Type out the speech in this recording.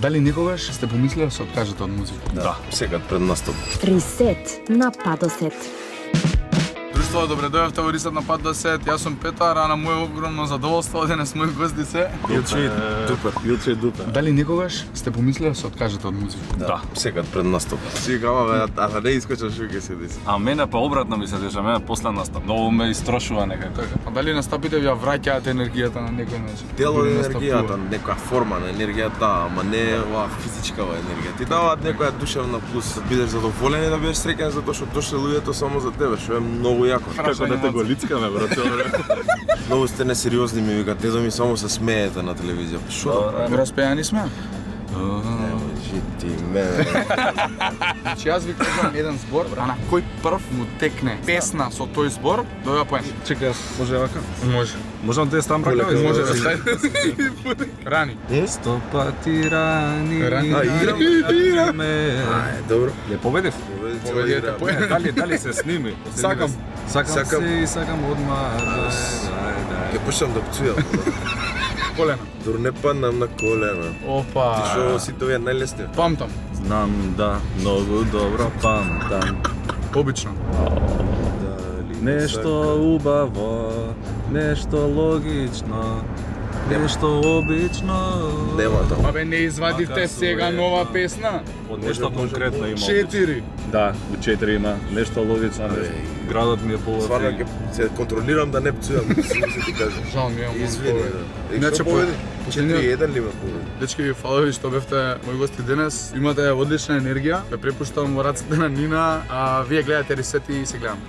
Дали некогаш сте помислиле да се откажете од музика? Да, секад пред настап. Ресет на Падосет. Друштво, добре дојавте во Ресет на Падосет. Јас сум Петар, а на моје огромно задоволство денес мој гостице Илче и Дупер. Дали некогаш сте помислиле да се откажете од музика? Да, секад пред настап. Си кама, а не искачаш што ќе се деси. А мене па обратно ми се деша, мене после настап. Многу ме истрошува некако. А дали настапите ви ја враќаат енергијата на некој начин? Дел од Дури енергијата, настапува. некоја форма на енергијата, ама не оваа физичкава енергија. Ти даваат некоја душевна плюс, да бидеш задоволен и да бидеш среќен затоа што дошле луѓето само за тебе, што е многу јако. Како да те го лицкаме, брате. Многу сте несериозни, ми викат, дедо ми само се смеете на телевизија. Што? Распејани сме? Ти мене. Значи јас ви кажам еден збор, а на кој прв му текне песна со тој збор, доја поен. Чекай, може вака? Може. Можам да ја ставам ракави? Може да стави. Рани. 100 пати рани. Рани. Добро. Ја победив? Победите, поен. Дали се сними? Сакам. Сакам се и сакам одма. Ќе почнам да пцујам. Колена. Дур не паднам на колена. Опа. Ти што си тоа најлесни? Памтам. Знам да, многу добро памтам. Обично. Нешто убаво, нешто логично, нешто обично. Нема тоа. Абе не извадивте сега нова песна? Од нешто конкретно има. 4. Да, у 4 има нешто логично, нешто. Градот ми е Стварно полофи. ќе се контролирам да не пцујам, се ти кажам. Жал ми е. Извини. Иначе Што победи? починија- 4-1 ли ме победи? Дечки, ви фала ви што бевте мои гости денес. Имате одлична енергија. Ве препуштам во раците на Нина, а вие гледате Ресет и се гледаме.